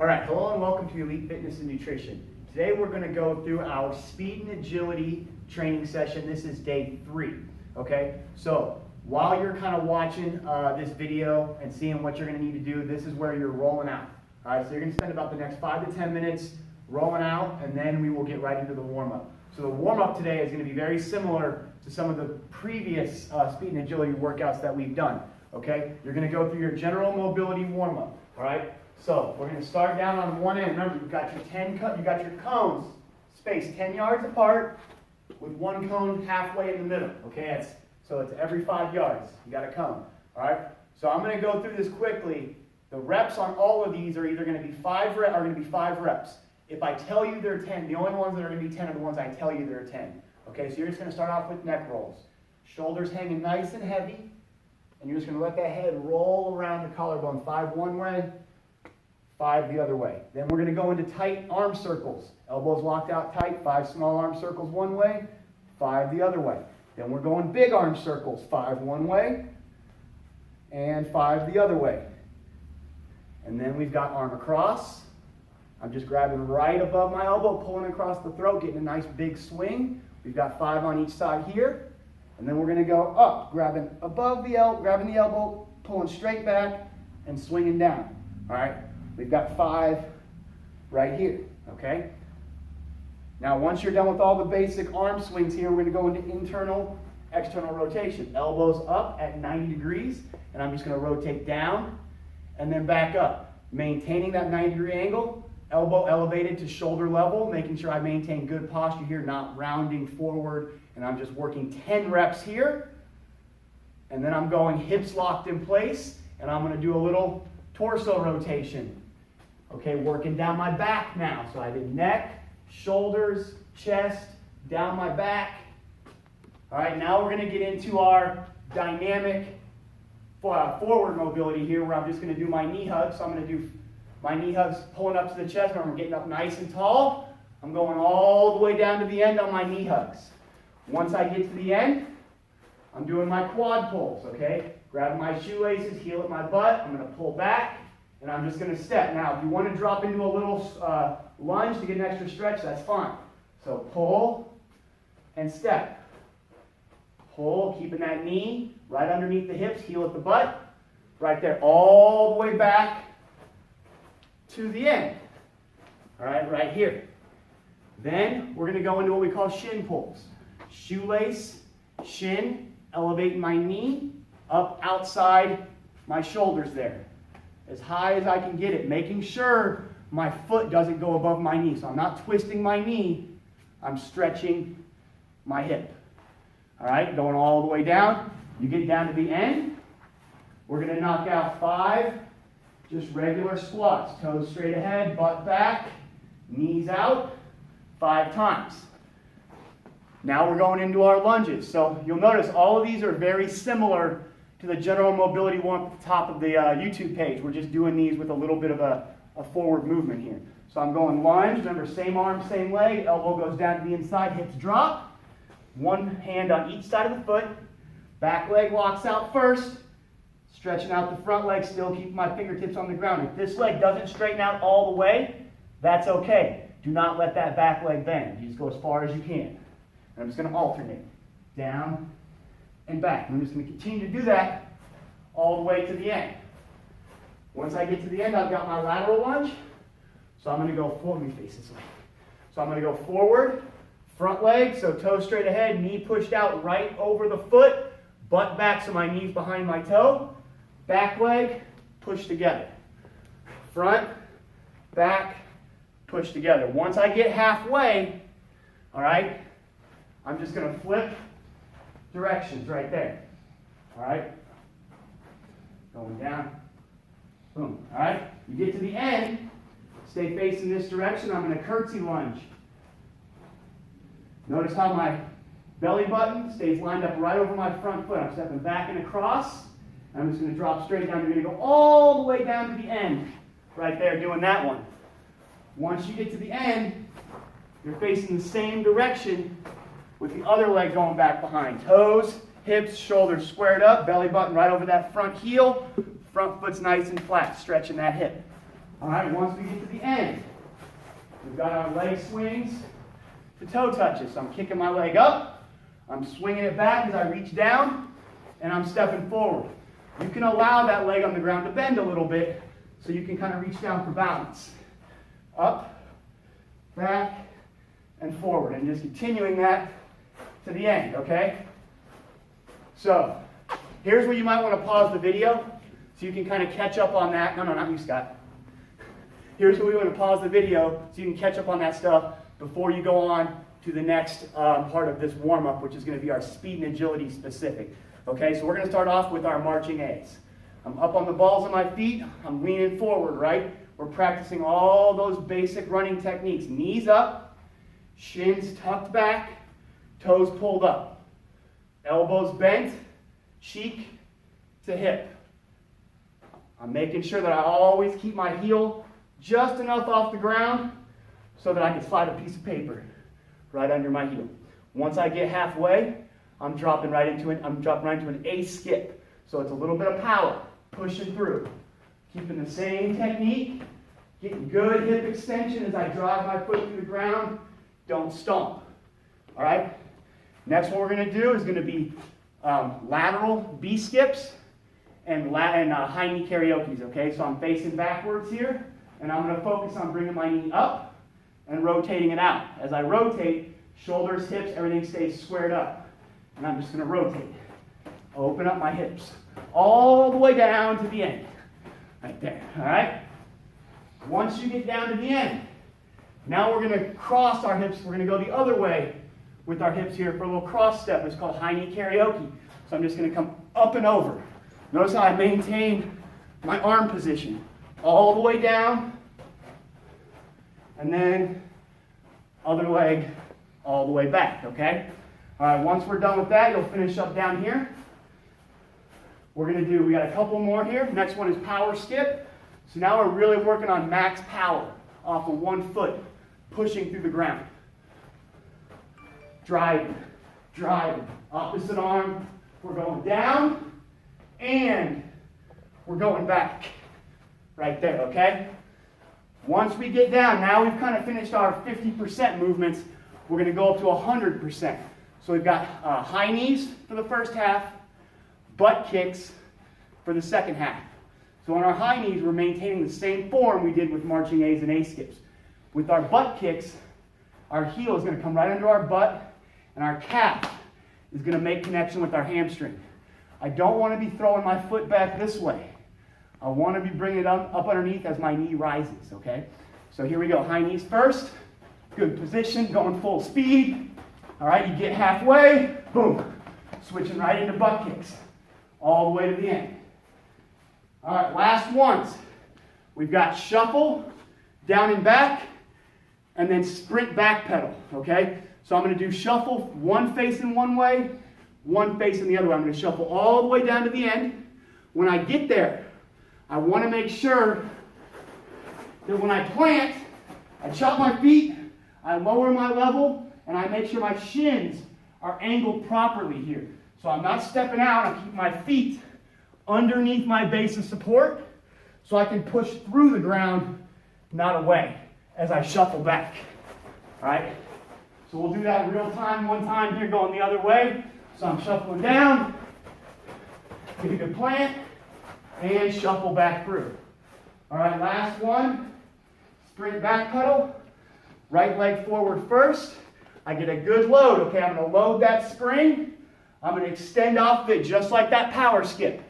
All right, hello and welcome to Elite Fitness and Nutrition. Today we're going to go through our speed and agility training session. This is day 3, okay? So while you're kind of watching this video and seeing what you're going to need to do, this is where you're rolling out. All right, so you're going to spend about the next 5 to 10 minutes rolling out, and then we will get right into the warm-up. So the warm-up today is going to be very similar to some of the previous speed and agility workouts that we've done, okay? You're going to go through your general mobility warm-up, all right? So we're going to start down on one end. Remember, you've got your cones spaced 10 yards apart with one cone halfway in the middle. Okay, so it's every 5 yards. You got a cone. All right. So I'm going to go through this quickly. The reps on all of these are either going to be 5 reps. If I tell you they're 10, the only ones that are going to be 10 are the ones I tell you they're 10. Okay, so you're just going to start off with neck rolls. Shoulders hanging nice and heavy, and you're just going to let that head roll around the collarbone. 5 one way. 5 the other way. Then we're going to go into tight arm circles. Elbows locked out tight, 5 small arm circles one way, 5 the other way. Then we're going big arm circles, 5 one way, and 5 the other way. And then we've got arm across. I'm just grabbing right above my elbow, pulling across the throat, getting a nice big swing. We've got 5 on each side here. And then we're going to go up, grabbing the elbow, pulling straight back, and swinging down. All right? We've got 5 right here, okay? Now, once you're done with all the basic arm swings here, we're going to go into internal, external rotation. Elbows up at 90 degrees, and I'm just going to rotate down and then back up. Maintaining that 90-degree angle, elbow elevated to shoulder level, making sure I maintain good posture here, not rounding forward, and I'm just working 10 reps here. And then I'm going hips locked in place, and I'm going to do a little torso rotation. Okay, working down my back now. So I did neck, shoulders, chest, down my back. All right, now we're going to get into our dynamic forward mobility here, where I'm just going to do my knee hugs. So I'm going to do my knee hugs pulling up to the chest. I'm getting up nice and tall. I'm going all the way down to the end on my knee hugs. Once I get to the end, I'm doing my quad pulls, okay? Grab my shoelaces, heel at my butt. I'm going to pull back, and I'm just going to step. Now, if you want to drop into a little lunge to get an extra stretch, that's fine. So pull and step. Pull, keeping that knee right underneath the hips, heel at the butt. Right there, all the way back to the end. All right, right here. Then we're going to go into what we call shin pulls. Shoelace, shin, elevating my knee up outside my shoulders there. As high as I can get it, making sure my foot doesn't go above my knee. So I'm not twisting my knee, I'm stretching my hip. All right, going all the way down. You get down to the end. We're going to knock out 5 just regular squats. Toes straight ahead, butt back, knees out, 5 times. Now we're going into our lunges. So you'll notice all of these are very similar to the general mobility one at the top of the YouTube page. We're just doing these with a little bit of a forward movement here. So I'm going lunge. Remember, same arm, same leg. Elbow goes down to the inside, hips drop. One hand on each side of the foot. Back leg locks out first. Stretching out the front leg, still keeping my fingertips on the ground. If this leg doesn't straighten out all the way, that's okay. Do not let that back leg bend. You just go as far as you can. And I'm just going to alternate. Down and back. I'm just going to continue to do that all the way to the end. Once I get to the end, I've got my lateral lunge. So I'm going to go forward. Let me face this way. So I'm going to go forward, front leg, so toe straight ahead, knee pushed out right over the foot, butt back so my knee's behind my toe, back leg, push together. Front, back, push together. Once I get halfway, all right, I'm just going to flip directions right there. All right? Going down. Boom. All right? You get to the end, stay facing this direction. I'm going to curtsy lunge. Notice how my belly button stays lined up right over my front foot. I'm stepping back and across. I'm just going to drop straight down. You're going to go all the way down to the end. Right there, doing that one. Once you get to the end, you're facing the same direction with the other leg going back behind. Toes, hips, shoulders squared up, belly button right over that front heel. Front foot's nice and flat, stretching that hip. All right, once we get to the end, we've got our leg swings to toe touches. So I'm kicking my leg up, I'm swinging it back as I reach down, and I'm stepping forward. You can allow that leg on the ground to bend a little bit so you can kind of reach down for balance. Up, back, and forward, and just continuing that to the end, okay? So, here's where you might want to pause the video so you can kind of catch up on that. No, not you, Scott. Here's where we want to pause the video so you can catch up on that stuff before you go on to the next part of this warm-up, which is going to be our speed and agility specific. Okay, so we're going to start off with our marching A's. I'm up on the balls of my feet. I'm leaning forward, right? We're practicing all those basic running techniques. Knees up, shins tucked back, toes pulled up, elbows bent, cheek to hip. I'm making sure that I always keep my heel just enough off the ground so that I can slide a piece of paper right under my heel. Once I get halfway, I'm dropping right into an A skip. So it's a little bit of power, pushing through. Keeping the same technique, getting good hip extension as I drive my foot through the ground. Don't stomp. All right? Next what we're going to do is going to be lateral B skips and high knee karaokes. Okay, so I'm facing backwards here, and I'm going to focus on bringing my knee up and rotating it out. As I rotate, shoulders, hips, everything stays squared up. And I'm just going to rotate. Open up my hips all the way down to the end. Right there. All right? Once you get down to the end, now we're going to cross our hips. We're going to go the other way with our hips here for a little cross step. It's called high knee karaoke. So I'm just going to come up and over. Notice how I maintain my arm position all the way down, and then other leg all the way back, okay? All right, once we're done with that, you'll finish up down here. We got a couple more here. Next one is power skip. So now we're really working on max power off of one foot, pushing through the ground. Driving, opposite arm. We're going down, and we're going back. Right there, okay? Once we get down, now we've kind of finished our 50% movements. We're going to go up to 100%. So we've got high knees for the first half, butt kicks for the second half. So on our high knees, we're maintaining the same form we did with marching A's and A skips. With our butt kicks, our heel is going to come right under our butt, and our calf is going to make connection with our hamstring. I don't want to be throwing my foot back this way. I want to be bringing it up underneath as my knee rises, okay? So here we go, high knees first. Good position, going full speed. All right, you get halfway, boom. Switching right into butt kicks, all the way to the end. All right, last ones. We've got shuffle, down and back, and then sprint back pedal, okay? So I'm going to do shuffle, one facing one way, one facing the other way. I'm going to shuffle all the way down to the end. When I get there, I want to make sure that when I plant, I chop my feet, I lower my level, and I make sure my shins are angled properly here. So I'm not stepping out, I keep my feet underneath my base of support so I can push through the ground, not away, as I shuffle back. All right? So we'll do that in real time, one time here, going the other way. So I'm shuffling down, get a good plant, and shuffle back through. All right, last one, sprint back pedal, right leg forward first. I get a good load, okay? I'm going to load that spring. I'm going to extend off of it just like that power skip.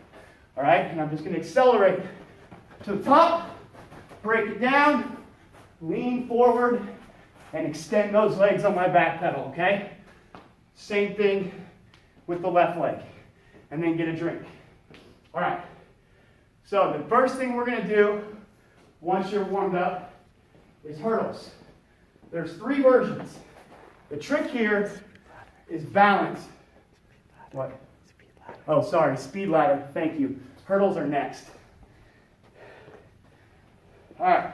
All right, and I'm just going to accelerate to the top, break it down, lean forward, and extend those legs on my back pedal, okay? Same thing with the left leg. And then get a drink. All right, so the first thing we're going to do once you're warmed up is hurdles. There's 3 versions. The trick here is balance. What? Oh, sorry, speed ladder. Thank you. Hurdles are next. All right.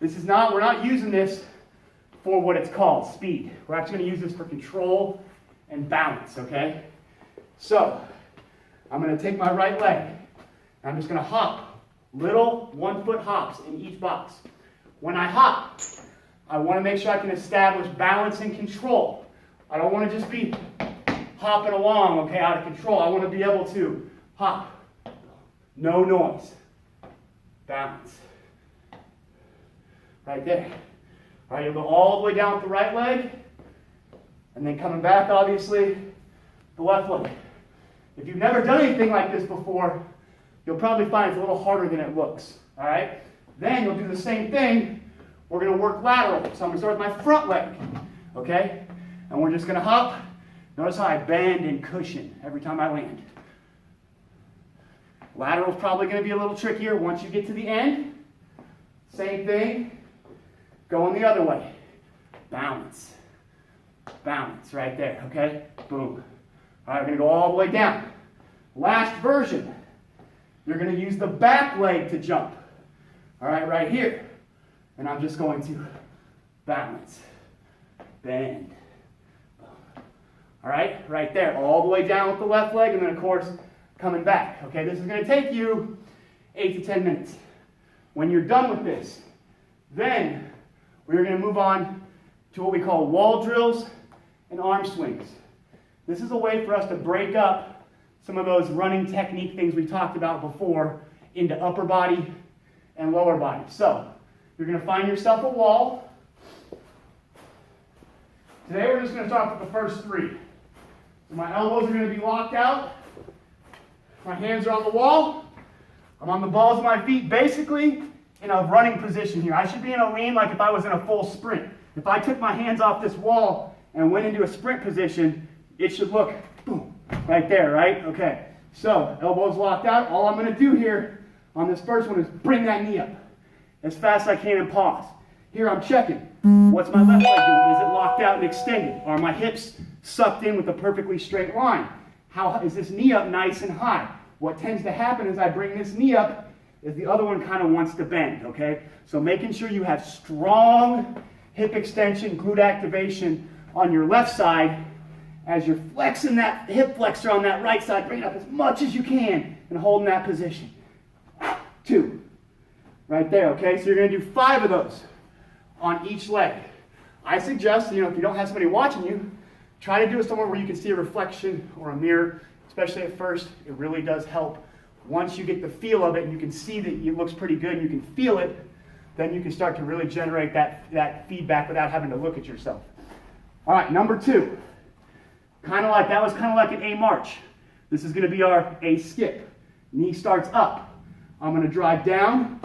We're not using this for what it's called, speed. We're actually going to use this for control and balance, okay? So, I'm going to take my right leg. I'm just going to hop Little 1 foot hops in each box. When I hop, I want to make sure I can establish balance and control. I don't want to just be hopping along, okay, out of control. I want to be able to hop. No noise. Balance. Right there. All right, you'll go all the way down with the right leg, and then coming back, obviously, the left leg. If you've never done anything like this before, you'll probably find it's a little harder than it looks. All right? Then you'll do the same thing. We're going to work lateral. So I'm going to start with my front leg. Okay? And we're just going to hop. Notice how I bend and cushion every time I land. Lateral is probably going to be a little trickier once you get to the end. Same thing. Going the other way. Balance. Balance right there. Okay? Boom. All right, we're going to go all the way down. Last version. You're going to use the back leg to jump. All right, right here. And I'm just going to balance. Bend. All right, right there. All the way down with the left leg, and then, of course, coming back. Okay, this is going to take you 8 to 10 minutes. When you're done with this, then we're going to move on to what we call wall drills and arm swings. This is a way for us to break up some of those running technique things we talked about before into upper body and lower body. So, you're going to find yourself a wall. Today we're just going to start with the first 3. So my elbows are going to be locked out. My hands are on the wall. I'm on the balls of my feet, basically in a running position here. I should be in a lean like if I was in a full sprint. If I took my hands off this wall and went into a sprint position, it should look, boom, right there, right? Okay, so elbows locked out. All I'm going to do here on this first one is bring that knee up as fast as I can and pause. Here I'm checking. What's my left leg doing? Is it locked out and extended? Are my hips sucked in with a perfectly straight line? How is this knee up nice and high? What tends to happen as I bring this knee up is the other one kind of wants to bend, okay? So making sure you have strong hip extension, glute activation on your left side. As you're flexing that hip flexor on that right side, bring it up as much as you can and holding that position. 2. Right there, okay? So you're going to do 5 of those on each leg. I suggest, if you don't have somebody watching you, try to do it somewhere where you can see a reflection or a mirror, especially at first. It really does help. Once you get the feel of it and you can see that it looks pretty good and you can feel it, then you can start to really generate that feedback without having to look at yourself. All right, number 2. That was kind of like an A march. This is going to be our A skip. Knee starts up. I'm going to drive down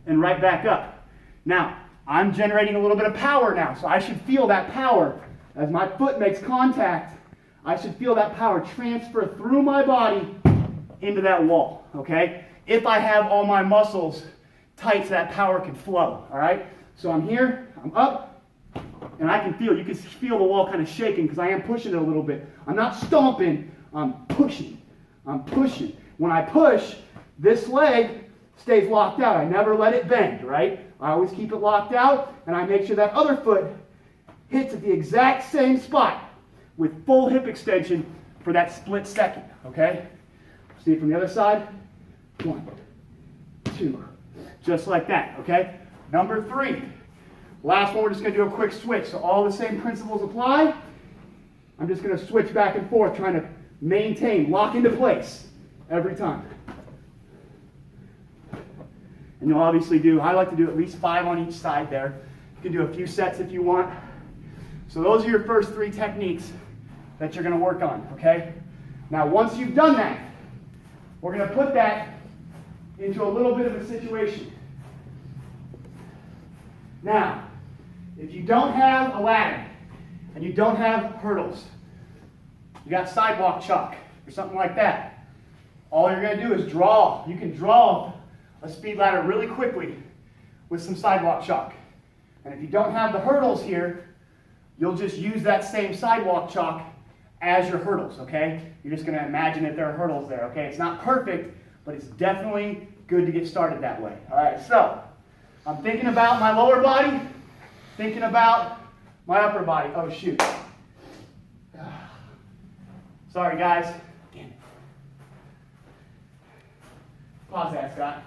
and right back up. Now, I'm generating a little bit of power now, so I should feel that power. As my foot makes contact, I should feel that power transfer through my body into that wall, okay? If I have all my muscles tight so that power can flow, all right? So I'm here, I'm up, and I can feel, you can feel the wall kind of shaking because I am pushing it a little bit. I'm not stomping, I'm pushing. I'm pushing. When I push, this leg stays locked out. I never let it bend, right? I always keep it locked out, and I make sure that other foot hits at the exact same spot with full hip extension for that split second, okay? See it from the other side? 1, 2, just like that, okay? Number 3. Last one, we're just going to do a quick switch. So all the same principles apply. I'm just going to switch back and forth, trying to maintain, lock into place every time. And you'll obviously I like to do at least 5 on each side there. You can do a few sets if you want. So those are your first 3 techniques that you're going to work on, okay? Now, once you've done that, we're going to put that into a little bit of a situation. Now, if you don't have a ladder and you don't have hurdles, you got sidewalk chalk or something like that, all you're going to do is draw. You can draw a speed ladder really quickly with some sidewalk chalk. And if you don't have the hurdles here, you'll just use that same sidewalk chalk as your hurdles, okay? You're just going to imagine that there are hurdles there, okay? It's not perfect, but it's definitely good to get started that way. All right, so I'm thinking about my lower body, thinking about my upper body. Oh, shoot. Sorry, guys. Damn it. Pause that, Scott.